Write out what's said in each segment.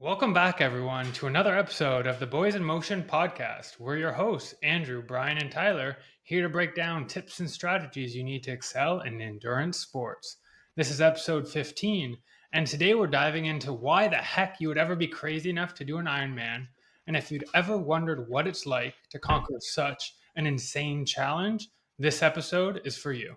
Welcome back, everyone, to another episode of the Boys in Motion podcast. We're your hosts, Andrew, Brian, and Tyler, here to break down tips and strategies you need to excel in endurance sports. This is episode 15, and today we're diving into why the heck you would ever be crazy enough to do an Ironman, and if you'd ever wondered what it's like to conquer such an insane challenge, this episode is for you.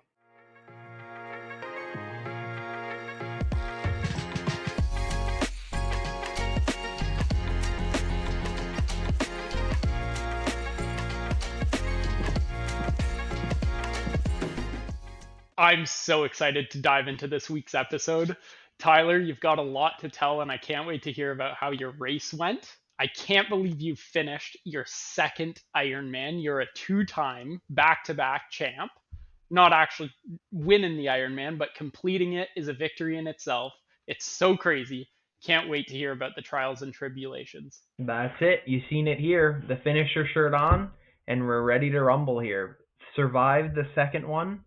I'm so excited to dive into this week's episode. Tyler, you've got a lot to tell, and I can't wait to hear about how your race went. I can't believe you finished your second Ironman. You're a two-time back-to-back champ. Not actually winning the Ironman, but completing it is a victory in itself. It's so crazy. Can't wait to hear about the trials and tribulations. That's it. You seen it here. The finisher shirt on, and we're ready to rumble here. Survived the second one,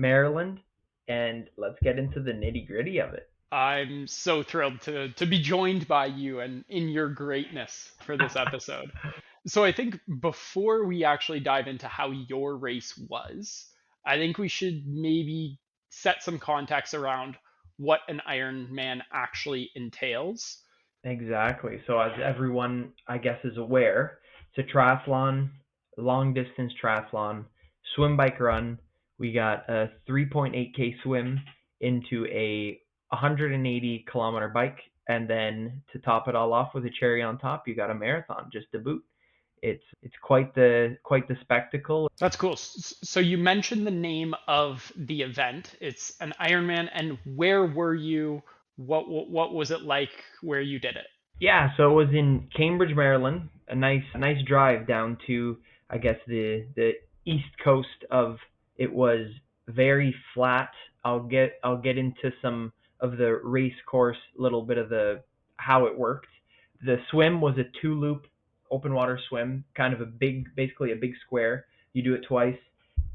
Maryland, and let's get into the nitty-gritty of it. I'm so thrilled to be joined by you and in your greatness for this episode. So I think before we actually dive into how your race was, I think we should maybe set some context around what an Ironman actually entails. Exactly. So as everyone, I guess, is aware, it's a triathlon, long-distance triathlon, swim, bike, run. We got a 3.8K swim into a 180-kilometer bike, and then to top it all off with a cherry on top, you got a marathon just to boot. It's quite the spectacle. That's cool. So you mentioned the name of the event. It's an Ironman, and where were you? What was it like where you did it? Yeah, so it was in Cambridge, Maryland. A nice drive down to, I guess, the east coast of. It was very flat. I'll get into some of the race course, little bit of the how it worked. The swim was a two-loop open water swim, kind of basically a big square. You do it twice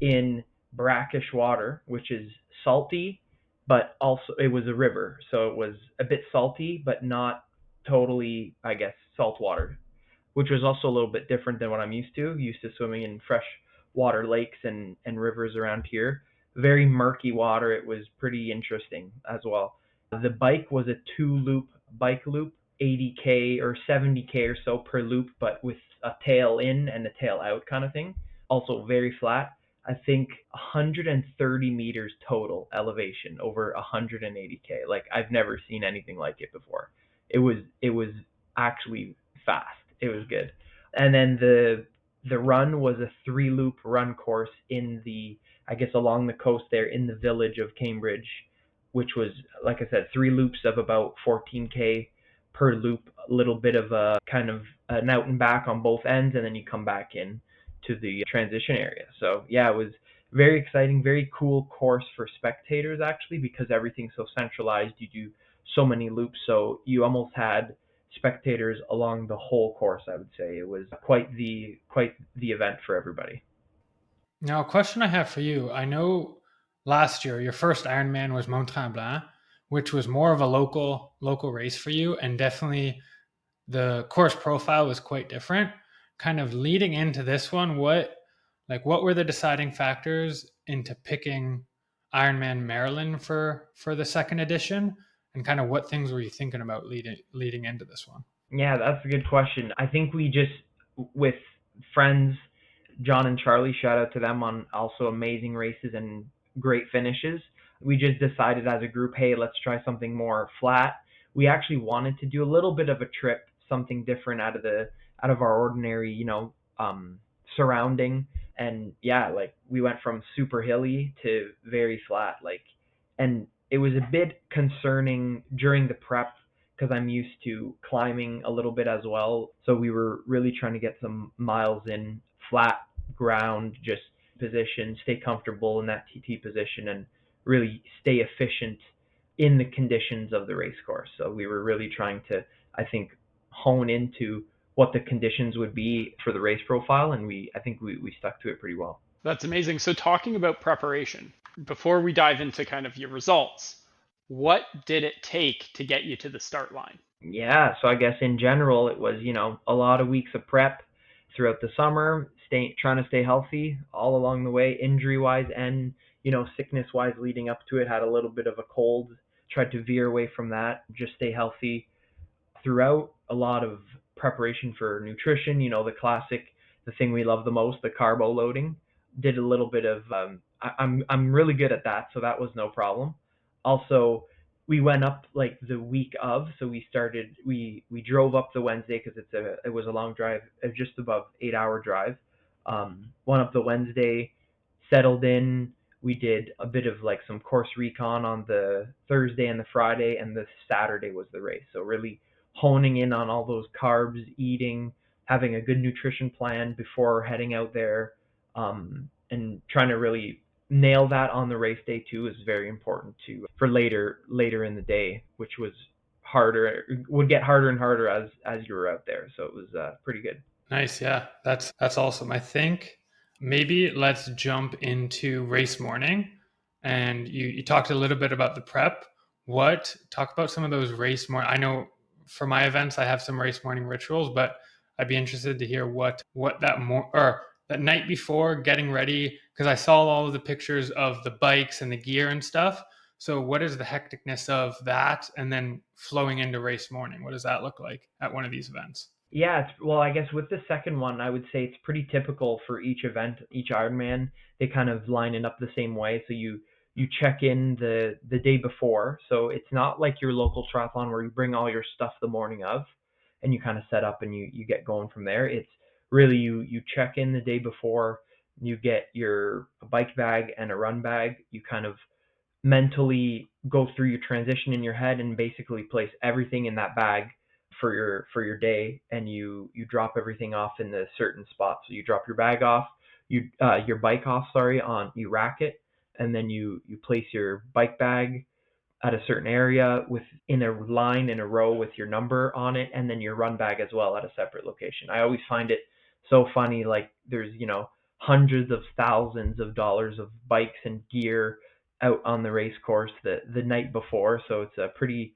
in brackish water, which is salty, but also it was a river, so it was a bit salty, but not totally, I guess, salt water, which was also a little bit different than what I'm used to. Used to swimming in fresh water lakes and rivers around here. Very murky water. It was pretty interesting as well. The bike was a two-loop bike loop, 80K or 70K or so per loop, but with a tail in and a tail out kind of thing. Also very flat. I think 130 meters total elevation over 180K. Like, I've never seen anything like it before. It was actually fast. It was good. And then the run was a three-loop run course in the, I guess, along the coast there in the village of Cambridge, which was, like I said, three loops of about 14K per loop, a little bit of a kind of an out and back on both ends, and then you come back in to the transition area. So yeah, it was very exciting, very cool course for spectators actually, because everything's so centralized. You do so many loops, so you almost had spectators along the whole course. I would say it was quite the event for everybody. Now, a question I have for you. I know last year your first Ironman was Mont Tremblant, which was more of a local race for you, and definitely the course profile was quite different. Kind of leading into this one, what were the deciding factors into picking Ironman Maryland for the second edition, and kind of what things were you thinking about leading into this one? Yeah, that's a good question. I think we just, with friends, John and Charlie, shout out to them on also amazing races and great finishes. We just decided as a group, hey, let's try something more flat. We actually wanted to do a little bit of a trip, something different out of our ordinary, surrounding. And yeah, like we went from super hilly to very flat, and it was a bit concerning during the prep because I'm used to climbing a little bit as well. So we were really trying to get some miles in flat ground, just position, stay comfortable in that TT position, and really stay efficient in the conditions of the race course. So we were really trying to, I think, hone into what the conditions would be for the race profile, and I think we stuck to it pretty well. That's amazing. So talking about preparation, before we dive into kind of your results, what did it take to get you to the start line? Yeah, so I guess in general it was, a lot of weeks of prep throughout the summer, trying to stay healthy all along the way, injury wise and, sickness wise leading up to it. Had a little bit of a cold, tried to veer away from that, just stay healthy throughout. A lot of preparation for nutrition, the thing we love the most, the carbo loading. Did a little bit of I'm really good at that, so that was no problem. Also, we went up like the week of, so we drove up the Wednesday because it was a long drive, just above 8 hour drive. Went up the Wednesday, settled in. We did a bit of like some course recon on the Thursday and the Friday, and the Saturday was the race. So really honing in on all those carbs, eating, having a good nutrition plan before heading out there, and trying to really nail that on the race day too is very important to for later in the day, which was harder, would get harder and harder as you were out there. So it was pretty good. Nice, yeah. That's awesome. I think maybe let's jump into race morning. And you talked a little bit about the prep. What talk about some of those race morning? I know for my events I have some race morning rituals, but I'd be interested to hear what or that night before getting ready, because I saw all of the pictures of the bikes and the gear and stuff. So what is the hecticness of that and then flowing into race morning? What does that look like at one of these events? Yeah, well, I guess with the second one, I would say it's pretty typical for each event, each Ironman. They kind of line it up the same way. So you check in the day before. So it's not like your local triathlon where you bring all your stuff the morning of, and you kind of set up and you get going from there. It's really you check in the day before. You get your bike bag and a run bag. You kind of mentally go through your transition in your head and basically place everything in that bag for your day, and you drop everything off in the certain spot. So you drop your bag off, your bike off, sorry, on you rack it, and then you place your bike bag at a certain area with in a line in a row with your number on it, and then your run bag as well at a separate location. I always find it so funny, like there's hundreds of thousands of dollars of bikes and gear out on the race course the night before, so it's a pretty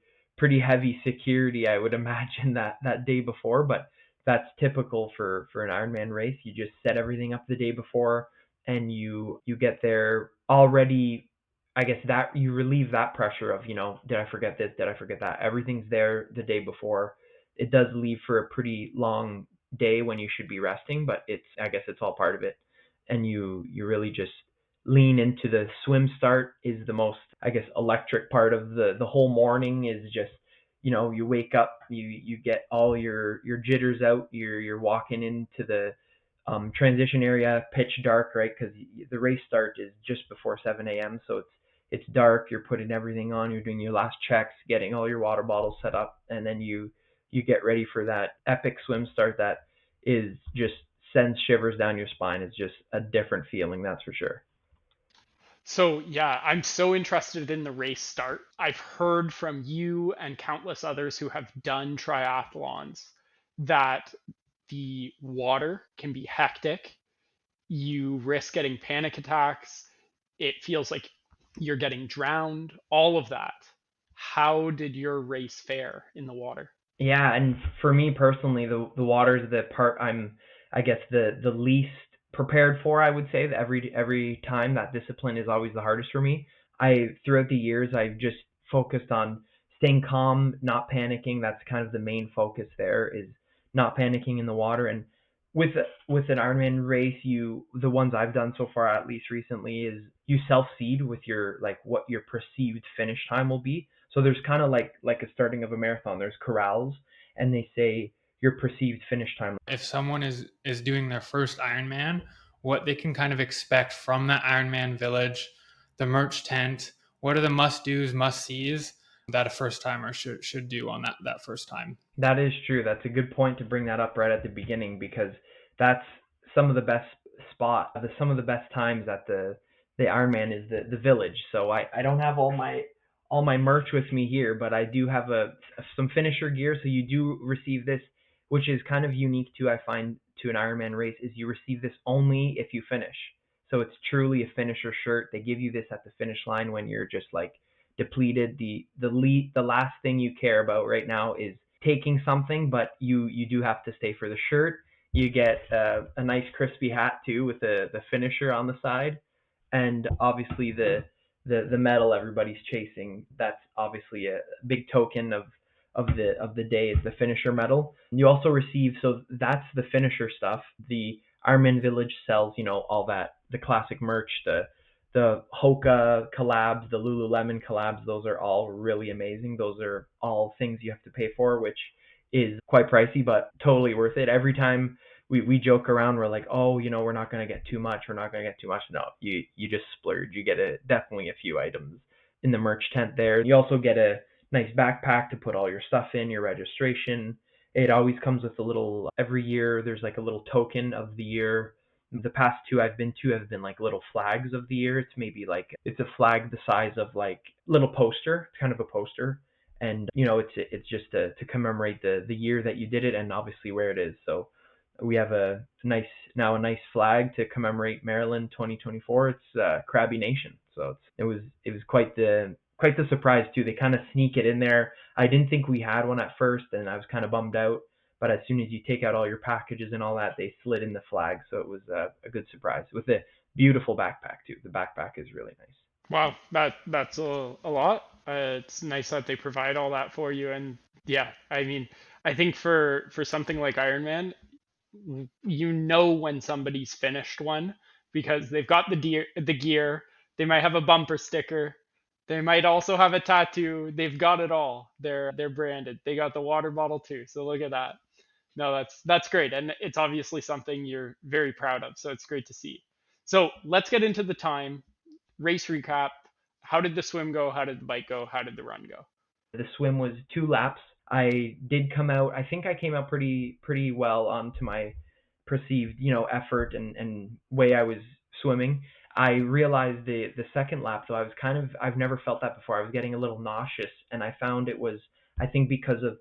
heavy security, I would imagine, that day before. But that's typical for an Ironman race. You just set everything up the day before, and you get there already. I guess that you relieve that pressure of, did I forget this? Did I forget that? Everything's there the day before. It does leave for a pretty long day when you should be resting, but I guess it's all part of it. And you really just lean into the swim start is the most, I guess, electric part of the whole morning. Is just, you wake up, you get all your jitters out. You're walking into the transition area, pitch dark, right? Because the race start is just before 7 a.m. So it's dark. You're putting everything on. You're doing your last checks, getting all your water bottles set up, and then you get ready for that epic swim start that is just sends shivers down your spine. It's just a different feeling, that's for sure. So, yeah, I'm so interested in the race start. I've heard from you and countless others who have done triathlons that the water can be hectic. You risk getting panic attacks. It feels like you're getting drowned, all of that. How did your race fare in the water? Yeah, and for me personally, the water is the part I guess, the least prepared for. I would say that every time that discipline is always the hardest for me. I throughout the years I've just focused on staying calm, not panicking. That's kind of the main focus there, is not panicking in the water. And with with an Ironman race, the ones I've done so far, at least recently, is you self seed with your, like, what your perceived finish time will be. So there's kind of like a starting of a marathon. There's corrals, and they say your perceived finish time. If someone is doing their first Ironman, what they can kind of expect from that Ironman village, the merch tent, what are the must do's, must sees that a first timer should do on that first time? That is true. That's a good point to bring that up right at the beginning, because that's some of the best some of the best times at the Ironman is the village. So I don't have all my merch with me here, but I do have some finisher gear. So you do receive this, which is kind of unique too, I find, to an Ironman race, is you receive this only if you finish. So it's truly a finisher shirt. They give you this at the finish line when you're just like depleted. The last thing you care about right now is taking something, but you do have to stay for the shirt. You get a nice crispy hat too with the finisher on the side, and obviously the medal everybody's chasing. That's obviously a big token of the day is the finisher medal. You also receive, so that's the finisher stuff. The Ironman Village sells, all that, the classic merch, the Hoka collabs, the Lululemon collabs. Those are all really amazing. Those are all things you have to pay for, which is quite pricey, but totally worth it. Every time we joke around, we're like, oh, we're not going to get too much. We're not going to get too much. No, you just splurge. You get definitely a few items in the merch tent there. You also get a nice backpack to put all your stuff in, your registration. It always comes with a little, every year there's like a little token of the year. The past two I've been to have been like little flags of the year. It's maybe like, it's a flag the size of like little poster. It's kind of a poster. And it's just to commemorate the year that you did it and obviously where it is. So we have a nice flag to commemorate Maryland 2024. It's Krabby Nation. So it was quite the surprise too. They kind of sneak it in there. I didn't think we had one at first, and I was kind of bummed out. But as soon as you take out all your packages and all that, they slid in the flag. So it was a good surprise with a beautiful backpack too. The backpack is really nice. Wow, that's a lot. It's nice that they provide all that for you, and yeah, I mean, I think for something like Ironman, when somebody's finished one because they've got the gear, they might have a bumper sticker, they might also have a tattoo. They've got it all. They're branded. They got the water bottle too. So look at that. No, that's great, and it's obviously something you're very proud of. So it's great to see. So let's get into the time race recap. How did the swim go? How did the bike go? How did the run go? The swim was 2 laps. I did come out. I think I came out pretty well onto my perceived, effort and way I was swimming. I realized the second lap though, I've never felt that before. I was getting a little nauseous, and I found it was, I think because of,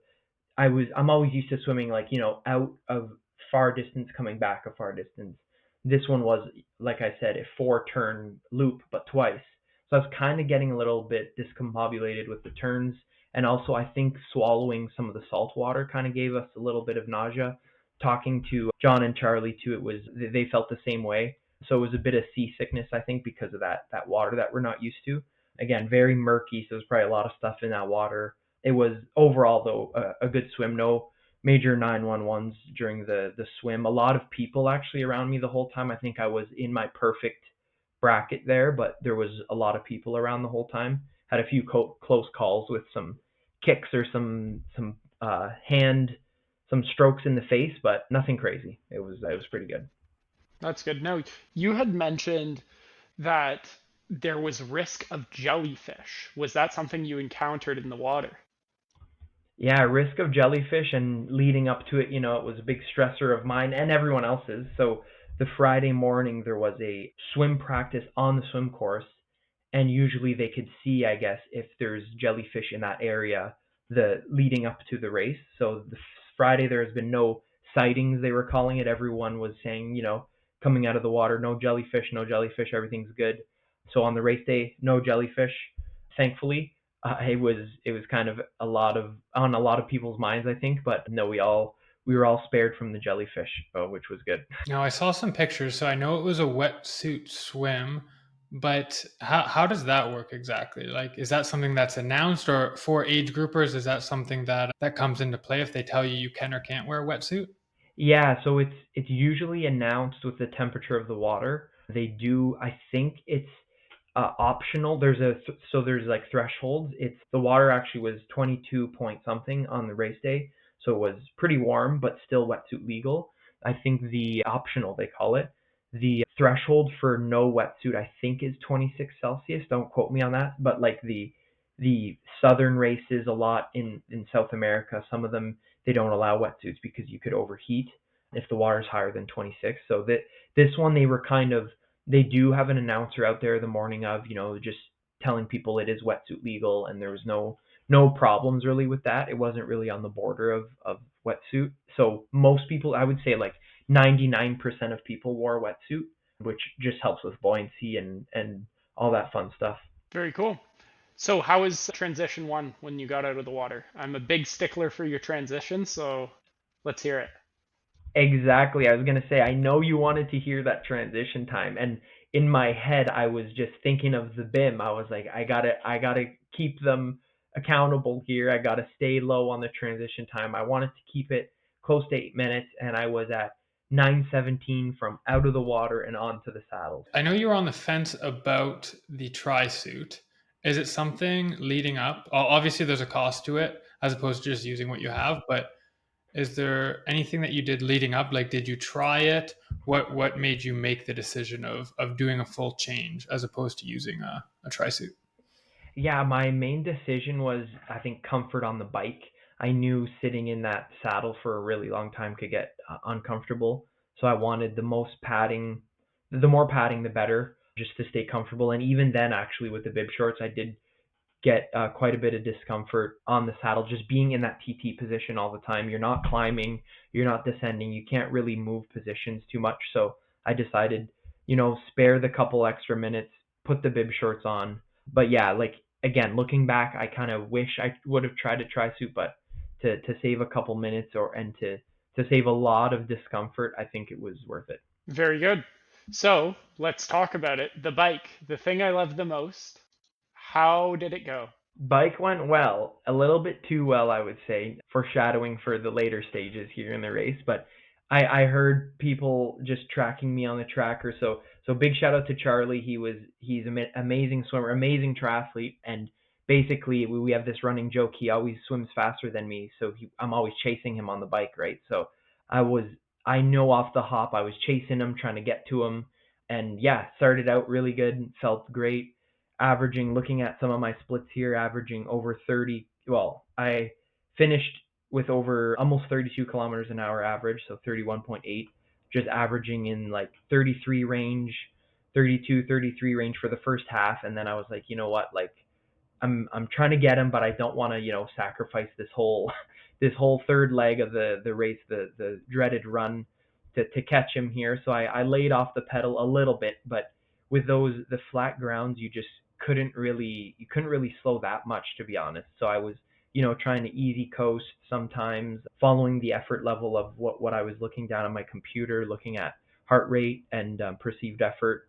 I'm always used to swimming like, out of far distance, coming back a far distance. This one was, like I said, a 4-turn loop, but twice. So I was kind of getting a little bit discombobulated with the turns. And also, I think swallowing some of the salt water kind of gave us a little bit of nausea. Talking to John and Charlie too, they felt the same way. So it was a bit of seasickness, I think, because of that water that we're not used to. Again, very murky, so there's probably a lot of stuff in that water. It was overall though a good swim. No major 911s during the swim. A lot of people actually around me the whole time. I think I was in my perfect bracket there, but there was a lot of people around the whole time. Had a few close calls with some kicks or some strokes in the face, but nothing crazy. It was pretty good. That's good. Now, you had mentioned that there was risk of jellyfish. Was that something you encountered in the water? Yeah, risk of jellyfish, and leading up to it, it was a big stressor of mine and everyone else's. So the Friday morning there was a swim practice on the swim course, and usually they could see, I guess, if there's jellyfish in that area the leading up to the race. So the Friday there has been no sightings, they were calling it. Everyone was saying, coming out of the water, no jellyfish, no jellyfish, everything's good. So on the race day, no jellyfish, thankfully. It was kind of on a lot of people's minds, I think, but no, we were all spared from the jellyfish, which was good. Now, I saw some pictures, so I know it was a wetsuit swim, but how does that work exactly? Like, is that something that's announced, or for age groupers, is that something that comes into play if they tell you you can or can't wear a wetsuit? Yeah, so it's usually announced with the temperature of the water. They do, I think it's optional. There's like thresholds. It's the water actually was 22 point something on the race day, so it was pretty warm, but still wetsuit legal. I think the optional, they call it, the threshold for no wetsuit, I think is 26 Celsius. Don't quote me on that, but like the southern races a lot in South America, some of them they don't allow wetsuits because you could overheat if the water's higher than 26. So this one they do have an announcer out there the morning of, just telling people it is wetsuit legal, and there was no problems really with that. It wasn't really on the border of wetsuit. So most people, I would say like 99% of people wore a wetsuit, which just helps with buoyancy and all that fun stuff. Very cool. So how was transition one when you got out of the water? I'm a big stickler for your transition, so let's hear it. Exactly. I was gonna say, I know you wanted to hear that transition time, and in my head, I was just thinking of the BIM. I was like, I gotta keep them accountable here. I gotta stay low on the transition time. I wanted to keep it close to 8 minutes, and I was at 9:17 from out of the water and onto the saddle. I know you were on the fence about the tri suit. Is it something leading up? Obviously, there's a cost to it as opposed to just using what you have, but is there anything that you did leading up? Like, did you try it? What made you make the decision of doing a full change as opposed to using a tri suit? Yeah, my main decision was, I think, comfort on the bike. I knew sitting in that saddle for a really long time could get uncomfortable, so I wanted the most padding, the more padding the better, just to stay comfortable. And even then, actually, with the bib shorts, I did get quite a bit of discomfort on the saddle, just being in that TT position all the time. You're not climbing, you're not descending, you can't really move positions too much. So I decided, spare the couple extra minutes, put the bib shorts on. But yeah, like, again, looking back, I kind of wish I would have tried a tri suit, but to save a couple minutes, and to save a lot of discomfort, I think it was worth it. Very good. So let's talk about it. The bike, the thing I love the most. How did it go? Bike went well, a little bit too well, I would say, foreshadowing for the later stages here in the race. But I heard people just tracking me on the tracker. So big shout out to Charlie. He's an amazing swimmer, amazing triathlete, and basically we have this running joke. He always swims faster than me, so I'm always chasing him on the bike, right? So I was I know off the hop I was chasing him, trying to get to him, and yeah, started out really good, felt great, averaging, looking at some of my splits here, averaging over 30. Well, I finished with over almost 32 kilometers an hour average, so 31.8, just averaging in like 33 range, 32, 33 range for the first half. And then I was like, you know what, like, I'm trying to get him, but I don't want to, sacrifice this whole this whole third leg of the race, the dreaded run, to catch him here. So I laid off the pedal a little bit, but with the flat grounds, you couldn't really slow that much, to be honest. So I was, trying to easy coast sometimes, following the effort level of what I was looking down on my computer, looking at heart rate and perceived effort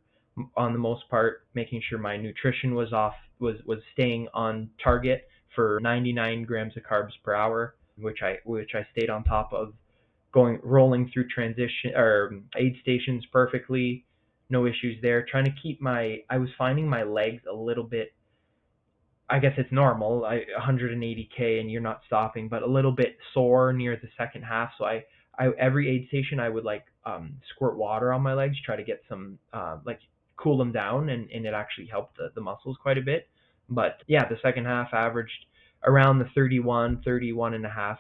on the most part, making sure my nutrition was staying on target for 99 grams of carbs per hour, which I stayed on top of, rolling through transition or aid stations perfectly, no issues there. Trying to keep I was finding my legs a little bit, I guess it's normal, 180K and you're not stopping, but a little bit sore near the second half. So I every aid station I would like squirt water on my legs, try to get some like cool them down, and it actually helped the muscles quite a bit. But yeah, the second half averaged around the 31 and a half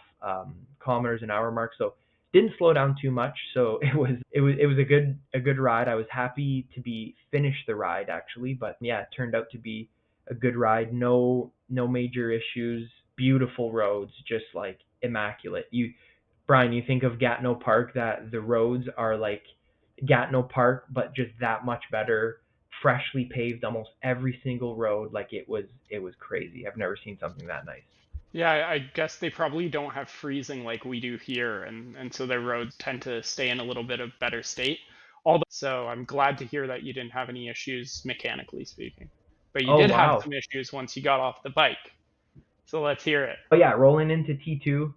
kilometers an hour mark. So didn't slow down too much. So it was a good ride. I was happy to be finished the ride actually, but yeah, it turned out to be a good ride. No major issues. Beautiful roads, just like immaculate. Brian, you think of Gatineau Park, that the roads are like Gatineau Park, but just that much better. Freshly paved, almost every single road. Like it was crazy. I've never seen something that nice. Yeah, I guess they probably don't have freezing like we do here, and so their roads tend to stay in a little bit of better state. Although, so I'm glad to hear that you didn't have any issues mechanically speaking. But you Oh did have wow. some issues once you got off the bike. So let's hear it. Oh yeah, rolling into T2.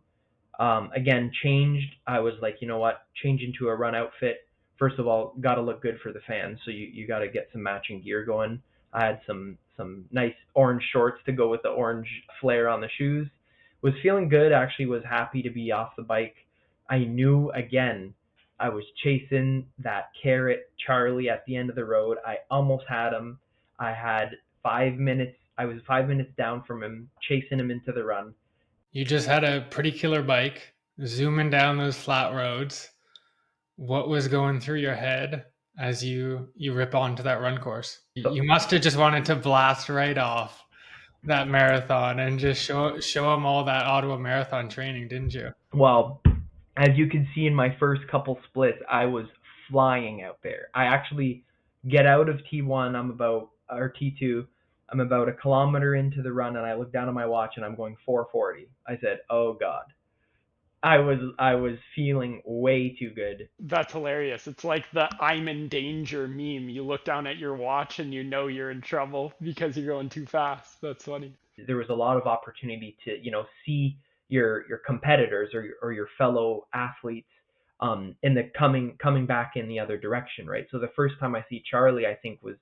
Again, changed. I was like, you know what? Change into a run outfit. First of all, got to look good for the fans, so you got to get some matching gear going. I had some nice orange shorts to go with the orange flare on the shoes. Was feeling good. Actually, was happy to be off the bike. I knew, again, I was chasing that carrot Charlie at the end of the road. I almost had him. I had 5 minutes. I was 5 minutes down from him, chasing him into the run. You just had a pretty killer bike, zooming down those flat roads. What was going through your head as you rip onto that run course? So, You must have just wanted to blast right off that marathon and just show them all that Ottawa marathon training, didn't you? well, as you can see in my first couple splits, I was flying out there. I actually get out of T1. I'm about or T2. I'm about a kilometer into the run and I look down at my watch and I'm going 4:40. I said, "Oh God." I was feeling way too good. That's hilarious. It's like the I'm in danger meme. You look down at your watch and you know you're in trouble because you're going too fast. That's funny. There was a lot of opportunity to see your competitors or your fellow athletes in the coming back in the other direction, right? So the first time I see Charlie, I think, was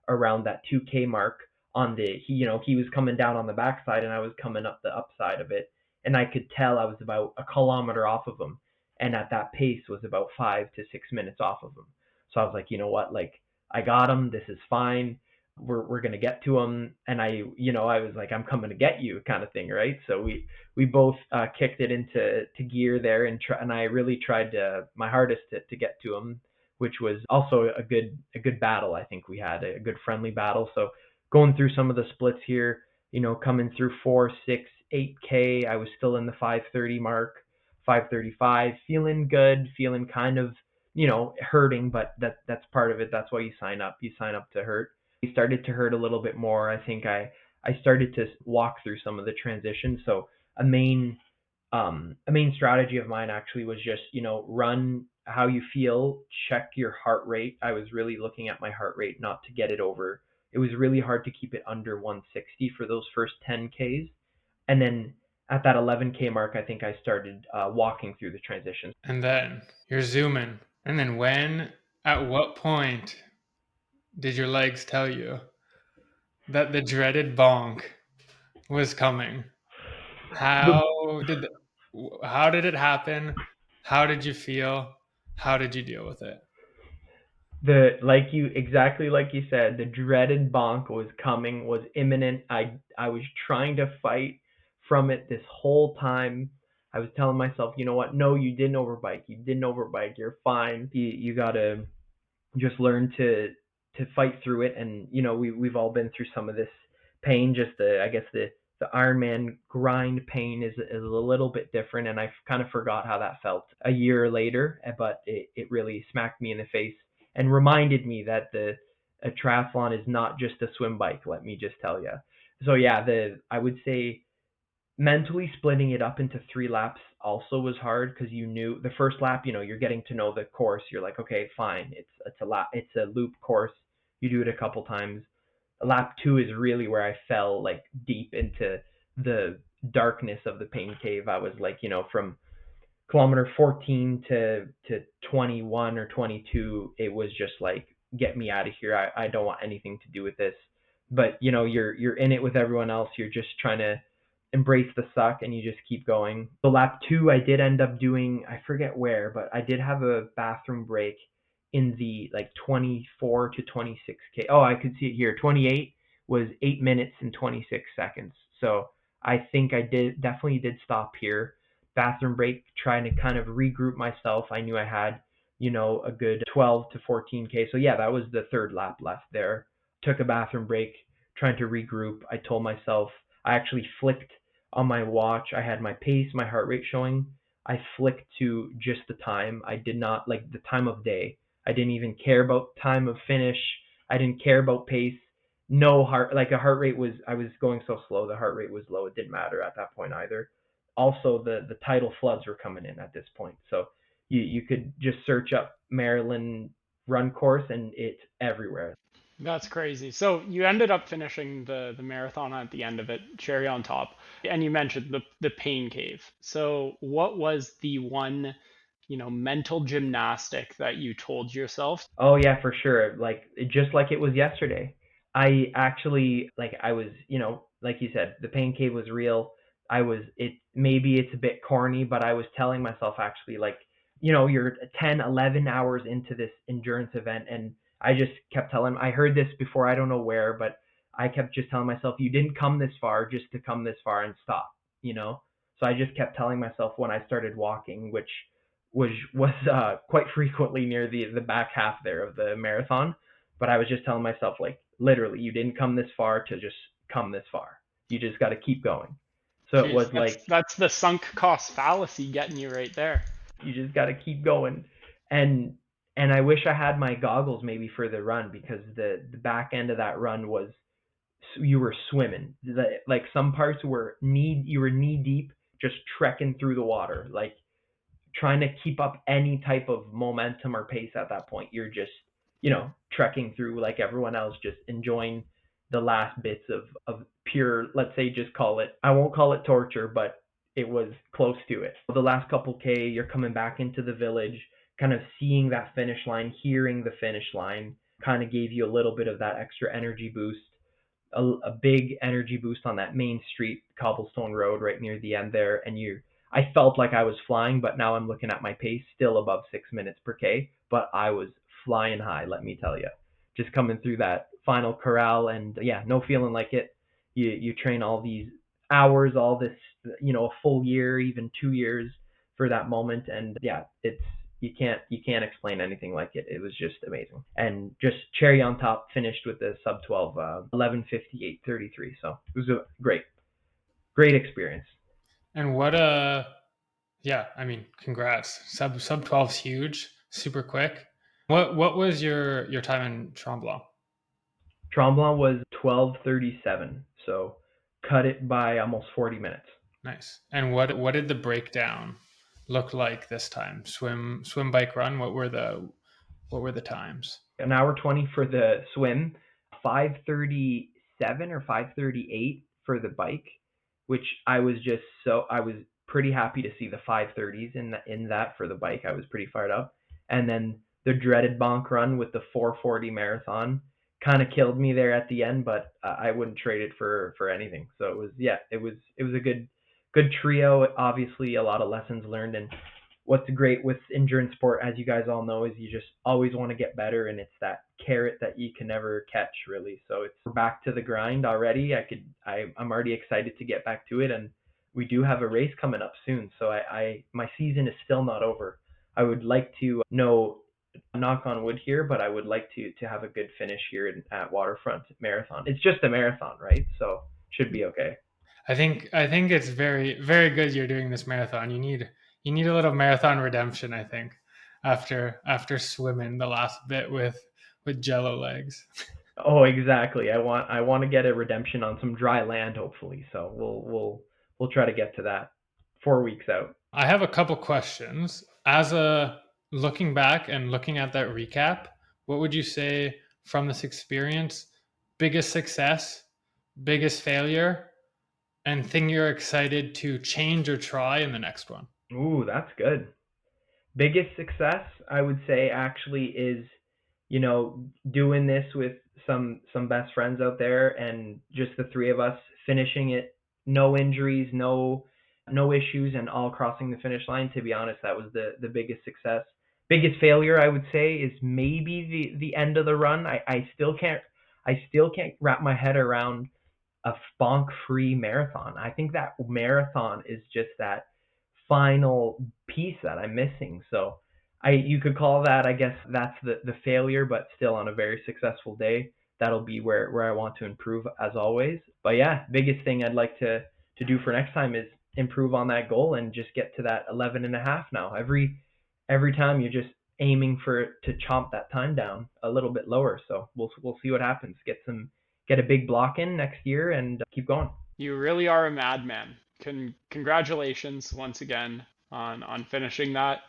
around that 2K mark. On the he was coming down on the backside and I was coming up the upside of it, and I could tell I was about a kilometer off of him, and at that pace was about 5 to 6 minutes off of him. So I was like, you know what, like, I got him. This is fine. We're gonna get to him. And I was like, I'm coming to get you, kind of thing, right? So we both kicked it into gear there, and I really tried my hardest to get to him, which was also a good battle. I think we had a good friendly battle. So going through some of the splits here, coming through 4, 6, 8K, I was still in the 5:30 mark, 5:35, feeling good, feeling kind of hurting, but that's part of it. That's why you sign up. You sign up to hurt. It started to hurt a little bit more. I think I started to walk through some of the transitions. So a main strategy of mine actually was just run how you feel, check your heart rate. I was really looking at my heart rate, not to get it over. It was really hard to keep it under 160 for those first 10Ks, and then at that 11K mark, I think I started walking through the transitions. And then you're zooming. And then at what point did your legs tell you that the dreaded bonk was coming? The How did how did it happen? How did you feel? How did you deal with it? exactly like you said, the dreaded bonk was coming, was imminent. I was trying to fight from it this whole time. I was telling myself, you know what? No, you didn't overbike. You didn't overbike. You're fine. You gotta just learn to fight through it. And we've all been through some of this pain. Just I guess the Ironman grind pain is a little bit different, and I kind of forgot how that felt a year later. But it really smacked me in the face and reminded me that a triathlon is not just a swim bike. Let me just tell you. So yeah, I would say mentally splitting it up into 3 laps also was hard, because you knew the first lap, you're getting to know the course. You're like, okay, fine, it's a loop course. You do it a couple times. Lap 2 is really where I fell like deep into the darkness of the pain cave. I was like, from kilometer 14 to 21 or 22, it was just like, get me out of here. I don't want anything to do with this. But you're in it with everyone else. You're just trying to embrace the suck, and you just keep going. The lap 2, I did end up doing, I forget where, but I did have a bathroom break in the like 24 to 26K. Oh, I could see it here. 28 was 8 minutes and 26 seconds. So I think I definitely did stop here. Bathroom break, trying to kind of regroup myself. I knew I had, a good 12 to 14K. So yeah, that was the third lap left there. Took a bathroom break, trying to regroup. I told myself, I actually flicked on my watch. I had my pace, my heart rate showing. I flicked to just the time. I did not like the time of day. I didn't even care about time of finish. I didn't care about pace. No a heart rate was, I was going so slow. The heart rate was low. It didn't matter at that point either. Also, the tidal floods were coming in at this point. So you could just search up Maryland run course and it's everywhere. That's crazy. So you ended up finishing the marathon at the end of it, cherry on top. And you mentioned the pain cave. So what was the one, mental gymnastic that you told yourself? Oh yeah, for sure. Like, just like it was yesterday. I actually, like, I was, like you said, the pain cave was real. Maybe it's a bit corny, but I was telling myself, actually, like, you're 10, 11 hours into this endurance event, and I just kept I heard this before, I don't know where, but I kept just telling myself, you didn't come this far just to come this far and stop, you know? So I just kept telling myself when I started walking, which was quite frequently near the back half there of the marathon. But I was just telling myself, like, literally, you didn't come this far to just come this far. You just got to keep going. So it Jeez, was that's like, that's the sunk cost fallacy getting you right there. you just got to keep going. And I wish I had my goggles maybe for the run, because the back end of that run was you were swimming. Like some parts were you were knee deep, just trekking through the water, like trying to keep up any type of momentum or pace at that point. You're just, trekking through like everyone else, just enjoying the last bits of pure, let's say, just call it, I won't call it torture, but it was close to it. The last couple K, you're coming back into the village, kind of seeing that finish line, hearing the finish line, kind of gave you a little bit of that extra energy boost. A big energy boost on that main street cobblestone road right near the end there, and I felt like I was flying, but now I'm looking at my pace, still above 6 minutes per K, but I was flying high, let me tell you. Just coming through that final corral, and yeah, no feeling like it. You train all these hours, all this, a full year, even 2 years for that moment, and yeah, you can't explain anything like it. It was just amazing, and just cherry on top, finished with the sub 12, 11:58:33. So it was a great experience. And yeah, I mean, congrats. Sub 12 is huge, super quick. What was your time in Tremblant? Tremblant was 12:37, so cut it by almost 40 minutes. Nice. And what did the breakdown look like this time? Swim, bike, run. What were the times? An hour 20 for the swim, 5:37 or 5:38 for the bike, which I was pretty happy to see the 5:30s in that for the bike. I was pretty fired up. And then the dreaded bonk run with the 4:40 marathon kind of killed me there at the end, but I wouldn't trade it for anything. So it was a good trio. Obviously, a lot of lessons learned, and what's great with endurance sport, as you guys all know, is you just always want to get better, and it's that carrot that you can never catch, really. So we're back to the grind already. I'm already excited to get back to it, and we do have a race coming up soon. So my season is still not over. I would like to knock on wood here, but I would like to have a good finish here at Waterfront Marathon. It's just a marathon, right? So should be okay. I think it's very, very good you're doing this marathon. You need a little marathon redemption, I think, after swimming the last bit with jello legs. Oh, exactly. I want to get a redemption on some dry land, hopefully. So we'll try to get to that 4 weeks out. I have a couple questions. Looking back and looking at that recap, what would you say from this experience, biggest success, biggest failure, and thing you're excited to change or try in the next one? Ooh, that's good. Biggest success, I would say, actually is, doing this with some best friends out there, and just the three of us finishing it, no injuries, no issues, and all crossing the finish line. To be honest, that was the biggest success. Biggest failure, I would say, is maybe the end of the run. I still can't wrap my head around a bonk free marathon. I think that marathon is just that final piece that I'm missing. So you could call that, I guess that's the failure, but still on a very successful day. That'll be where I want to improve, as always. But yeah, biggest thing I'd like to do for next time is improve on that goal and just get to that 11 and a half now. Every time you're just aiming to chomp that time down a little bit lower. So we'll see what happens. Get a big block in next year and keep going. You really are a madman. Congratulations once again on finishing that.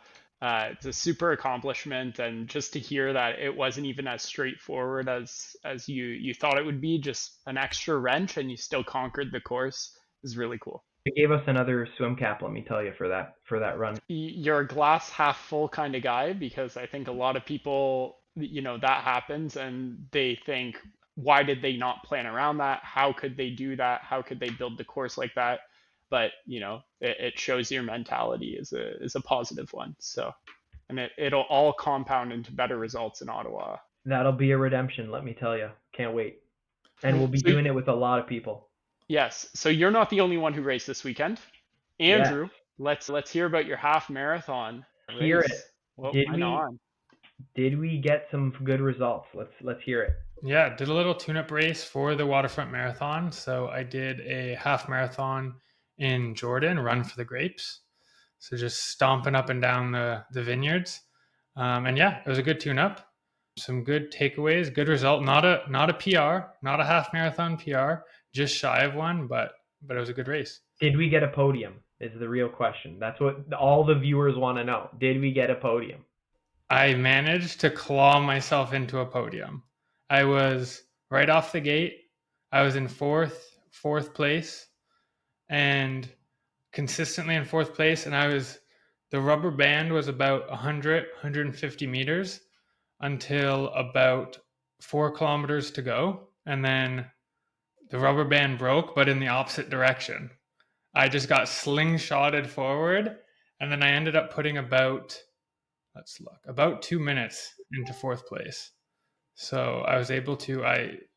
It's a super accomplishment, and just to hear that it wasn't even as straightforward as you thought it would be, just an extra wrench, and you still conquered the course, is really cool. It gave us another swim cap, let me tell you, for that run. You're a glass half full kind of guy, because I think a lot of people, that happens and they think, why did they not plan around that? How could they do that? How could they build the course like that? But it shows your mentality is a positive one. So, and it'll all compound into better results in Ottawa. That'll be a redemption, let me tell you. Can't wait. And we'll be doing it with a lot of people. Yes. So you're not the only one who raced this weekend. Andrew, let's hear about your half marathon race. Hear it. What Did went on? Did we get some good results? Let's hear it. Yeah, did a little tune-up race for the Waterfront Marathon. So I did a half marathon in Jordan, Run for the Grapes. So just stomping up and down the vineyards. And yeah, it was a good tune-up. Some good takeaways, good result. Not a PR, not a half marathon PR, just shy of one, but it was a good race. Did we get a podium? Is the real question. That's what all the viewers want to know. Did we get a podium? I managed to claw myself into a podium. I was right off the gate. I was in fourth place, and consistently in fourth place. And the rubber band was about 150 meters until about 4 kilometers to go. And then the rubber band broke, but in the opposite direction. I just got slingshotted forward, and then I ended up putting about 2 minutes into fourth place. So I was able to.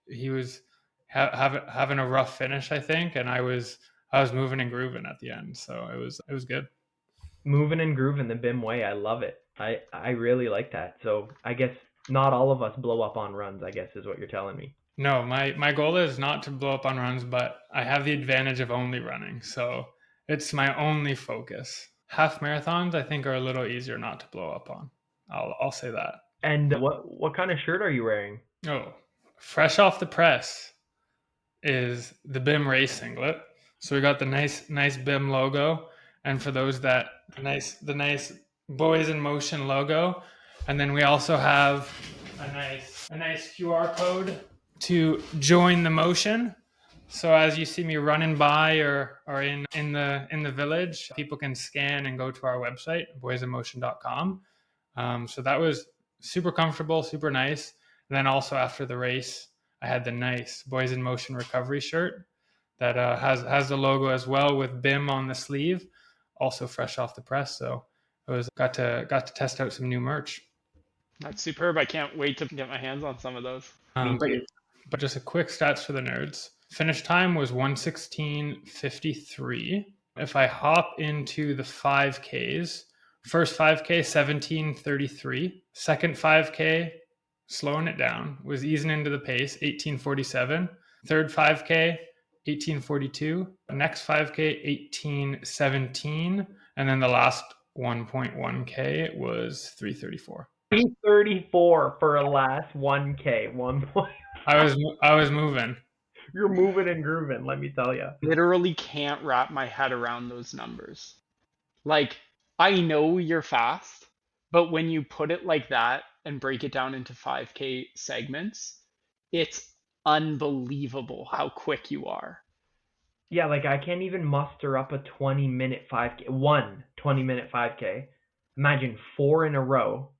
He was having a rough finish, I think, and I was moving and grooving at the end. So it was good. Moving and grooving the BIM way. I love it. I really like that. So I guess not all of us blow up on runs, I guess is what you're telling me. No, my goal is not to blow up on runs, but I have the advantage of only running. So it's my only focus. Half marathons, I think, are a little easier not to blow up on. I'll say that. And what kind of shirt are you wearing? Oh, fresh off the press is the BIM race singlet. So we got the nice BIM logo, and for those that the nice Boys in Motion logo, and then we also have a nice QR code to join the motion. So as you see me running by or in the village, people can scan and go to our website, boysinmotion.com. So that was super comfortable, super nice. And then also after the race, I had the nice Boys in Motion recovery shirt that has the logo as well with BIM on the sleeve, also fresh off the press. So I got to test out some new merch. That's superb. I can't wait to get my hands on some of those. But just a quick stats for the nerds. Finish time was 1:16:53. If I hop into the 5Ks, first 5K 17:33, second 5K slowing it down, was easing into the pace 18:47, third 5K 18:42, next 5K 18:17, and then the last 1.1K was 3:34. 3:34 for a last 1K. 1 point. I was moving. You're moving and grooving, let me tell you. Literally can't wrap my head around those numbers. Like, I know you're fast, but when you put it like that and break it down into 5K segments, it's unbelievable how quick you are. Yeah, like I can't even muster up a 20-minute 5K. 20-minute 5K. Imagine 4 in a row,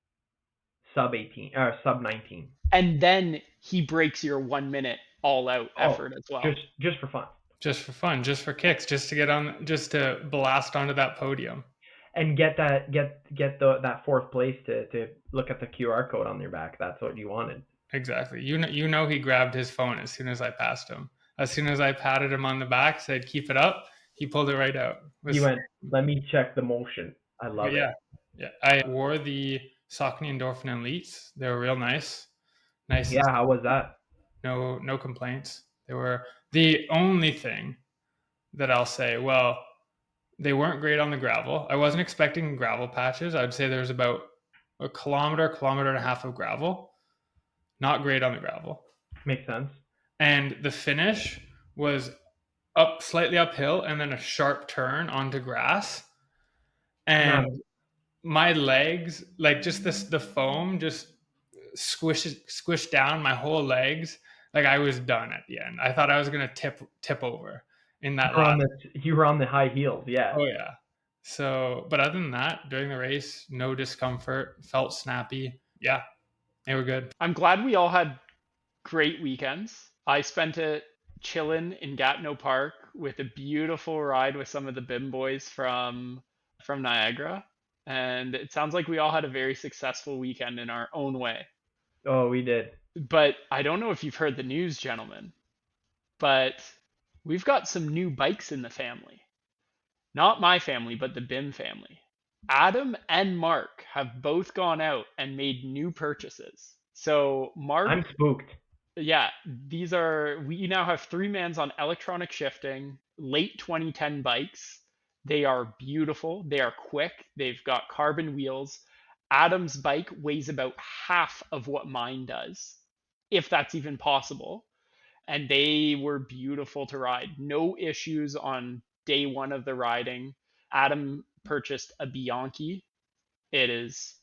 sub 18 or sub 19. And then he breaks your 1 minute all out effort as well. Just for fun. Just for fun, just for kicks, just to blast onto that podium. And get that fourth place to look at the QR code on your back. That's what you wanted. Exactly. You know he grabbed his phone as soon as I passed him. As soon as I patted him on the back, said keep it up, he pulled it right out. He went, let me check the motion. I love it. Yeah. I wore the Saucony Endorphin Elites. They were real nice. Nice. Yeah, how was that? No complaints. They were the only thing that I'll say, well, they weren't great on the gravel. I wasn't expecting gravel patches. I would say there's about a kilometer and a half of gravel. Not great on the gravel. Makes sense. And the finish was slightly uphill and then a sharp turn onto grass. And my legs, like just the foam just squished down my whole legs. Like I was done at the end. I thought I was going to tip over in that you were on the high heels, yeah. Oh yeah. So, but other than that, during the race, no discomfort, felt snappy. Yeah, they were good. I'm glad we all had great weekends. I spent it chilling in Gatineau Park with a beautiful ride with some of the BIM boys from Niagara. And it sounds like we all had a very successful weekend in our own way. Oh, we did. But I don't know if you've heard the news, gentlemen, but we've got some new bikes in the family. Not my family, but the BIM family. Adam and Mark have both gone out and made new purchases. So Mark, I'm spooked. Yeah, we now have 3-mans on electronic shifting, late 2010 bikes. They are beautiful. They are quick. They've got carbon wheels. Adam's bike weighs about half of what mine does, if that's even possible. And they were beautiful to ride. No issues on day one of the riding. Adam purchased a Bianchi. It is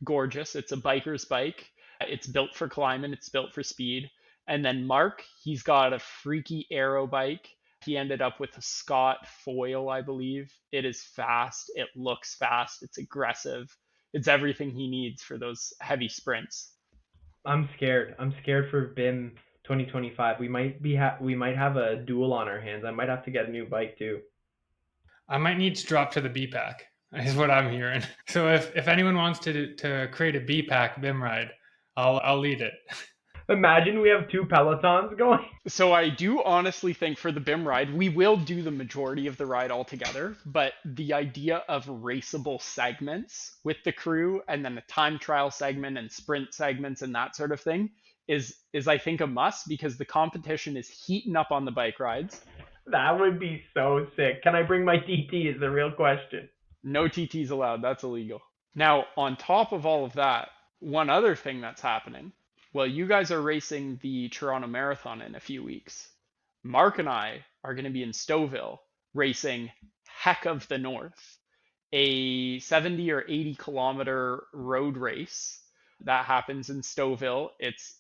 gorgeous. It's a biker's bike. It's built for climbing, it's built for speed. And then Mark, he's got a freaky aero bike. He ended up with a Scott foil, I believe. It is fast, it looks fast, it's aggressive. It's everything he needs for those heavy sprints. I'm scared. I'm scared for BIM 2025. We might have a duel on our hands. I might have to get a new bike too. I might need to drop to the B pack, is what I'm hearing. So if anyone wants to create a B pack BIM ride, I'll lead it. Imagine we have two pelotons going. So I do honestly think for the BIM ride, we will do the majority of the ride altogether, but the idea of raceable segments with the crew and then a time trial segment and sprint segments and that sort of thing is I think a must, because the competition is heating up on the bike rides. That would be so sick. Can I bring my TT is the real question. No TTs allowed, that's illegal. Now, on top of all of that, one other thing that's happening, well, you guys are racing the Toronto Marathon in a few weeks. Mark and I are going to be in Stouffville racing Heck of the North, a 70 or 80-kilometer road race that happens in Stouffville. It's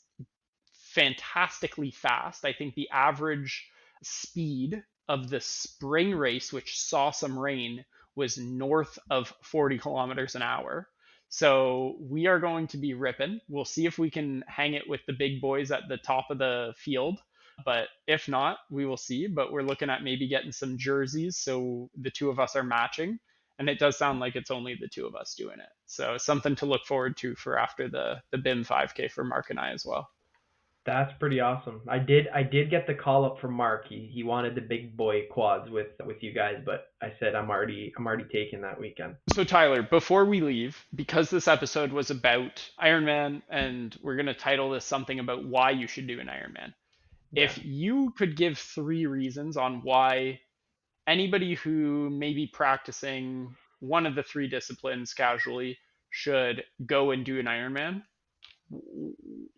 fantastically fast. I think the average speed of the spring race, which saw some rain, was north of 40 kilometers an hour. So we are going to be ripping. We'll see if we can hang it with the big boys at the top of the field. But if not, we will see. But we're looking at maybe getting some jerseys so the two of us are matching. And it does sound like it's only the two of us doing it. So something to look forward to for after the BIM 5K for Mark and I as well. That's pretty awesome. I did get the call up from Mark. He wanted the big boy quads with you guys, but I said I'm already taking that weekend. So Tyler, before we leave, because this episode was about Ironman and we're going to title this something about why you should do an Ironman. Yeah. If you could give 3 reasons on why anybody who may be practicing one of the 3 disciplines casually should go and do an Ironman,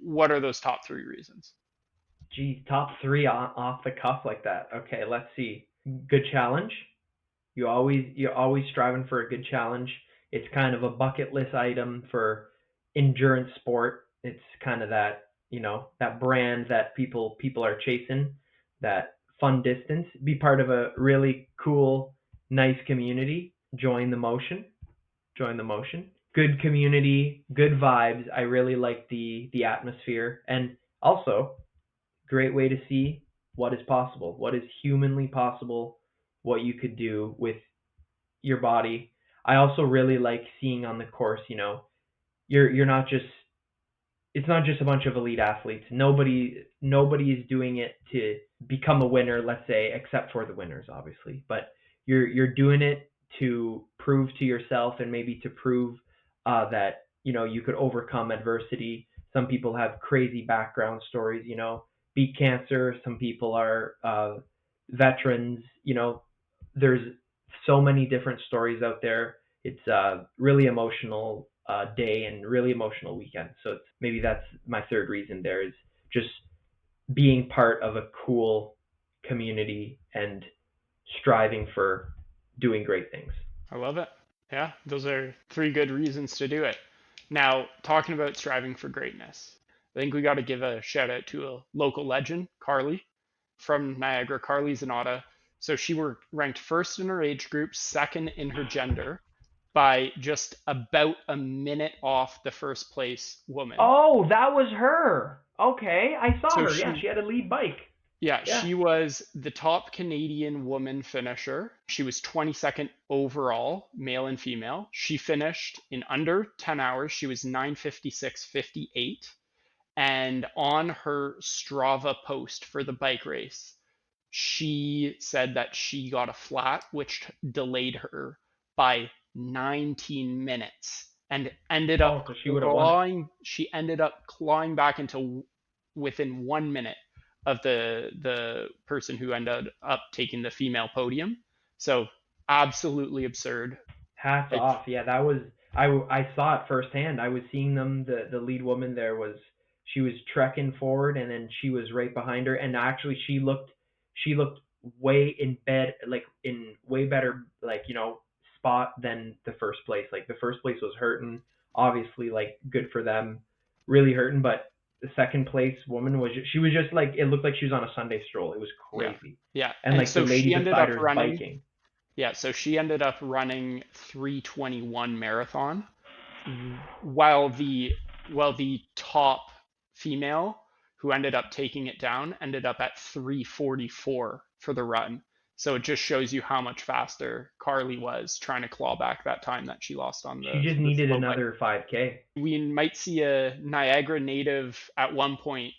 what are those top 3 reasons? Geez, top three off the cuff like that. Okay, let's see. Good challenge. You're always striving for a good challenge. It's kind of a bucket list item for endurance sport. It's kind of that, that brand that people are chasing, that fun distance. Be part of a really cool, nice community. Join the motion. Join the motion. Good community, good vibes. I really like the atmosphere, and also great way to see what is possible, what is humanly possible, what you could do with your body. I also really like seeing on the course, you're not just it's not just a bunch of elite athletes. Nobody is doing it to become a winner, let's say, except for the winners, obviously. But you're doing it to prove to yourself and maybe to prove that you could overcome adversity. Some people have crazy background stories, beat cancer. Some people are veterans. There's so many different stories out there. It's a really emotional day and really emotional weekend. So maybe that's my third reason there, is just being part of a cool community and striving for doing great things. I love it. Yeah, those are 3 good reasons to do it. Now, talking about striving for greatness, I think we got to give a shout out to a local legend, Carly from Niagara. Carly's an Otta. So she were ranked first in her age group, second in her gender, by just about a minute off the first place woman. Oh, that was her. Okay, I saw So her. Yeah, she had a lead bike. Yeah, Yeah. she was the top Canadian woman finisher. She was 22nd overall, male and female. She finished in under 10 hours. She was 9:56:58. And on her Strava post for the bike race, she said that she got a flat, which delayed her by 19 minutes and ended up So she would have won it. she ended up clawing back into within 1 minute of the person who ended up taking the female podium. So absolutely absurd. Hats Like, off. Yeah, that was. I saw it firsthand. I was seeing them. The lead woman there she was trekking forward, and then she was right behind her. And actually, she looked way in bed, like in way better, like spot than the first place. Like the first place was hurting, obviously, like good for them, really hurting. But the second place woman she was just like, it looked like she was on a Sunday stroll. It was Yeah. crazy, Yeah. and And like the so lady she ended beside up her is running. biking. Yeah. So she ended up running 3:21 marathon, while the top female who ended up taking it down ended up at 3:44 for the run. So it just shows you how much faster Carly was trying to claw back that time that she lost on She just the needed slow bike. another 5K. We might see a Niagara native at one point,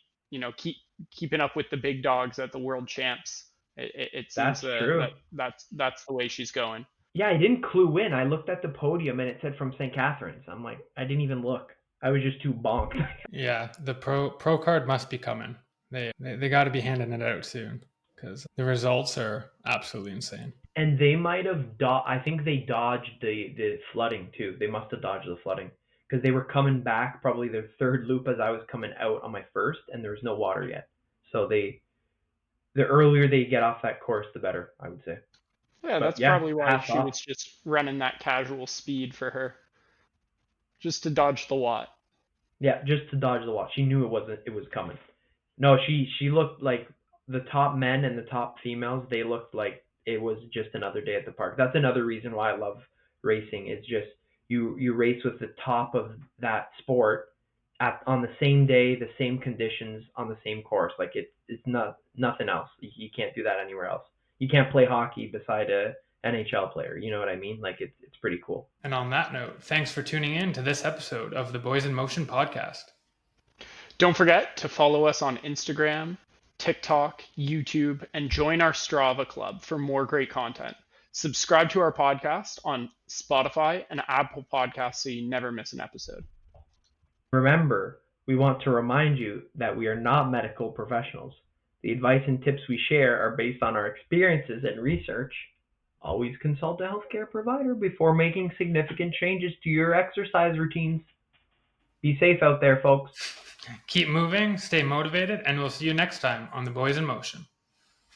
keeping up with the big dogs at the world champs. It seems That's true. that's the way she's going. Yeah, I didn't clue in. I looked at the podium and it said from St. Catharines. I'm like, I didn't even look. I was just too bonked. Yeah, the pro card must be coming. They got to be handing it out soon because the results are absolutely insane. And they might have I think they dodged the flooding too. They must have dodged the flooding because they were coming back probably their third loop as I was coming out on my first, and there was no water yet. So the earlier they get off that course, the better, I would say. Yeah, But that's yeah, probably why hats she off. was just running that casual speed for her, just to dodge the Watt. Yeah, just to dodge the watch. She knew it was coming. No, she looked like the top men and the top females, they looked like it was just another day at the park. That's another reason why I love racing. It's just you race with the top of that sport on the same day, the same conditions, on the same course. Like it's not nothing else. You can't do that anywhere else. You can't play hockey beside a NHL player. You know what I mean? Like it's pretty cool. And on that note, thanks for tuning in to this episode of the Boys in Motion podcast. Don't forget to follow us on Instagram, TikTok, YouTube, and join our Strava club for more great content. Subscribe to our podcast on Spotify and Apple Podcasts so you never miss an episode. Remember, we want to remind you that we are not medical professionals. The advice and tips we share are based on our experiences and research. Always consult a healthcare provider before making significant changes to your exercise routines. Be safe out there, folks. Keep moving, stay motivated, and we'll see you next time on the Boys in Motion.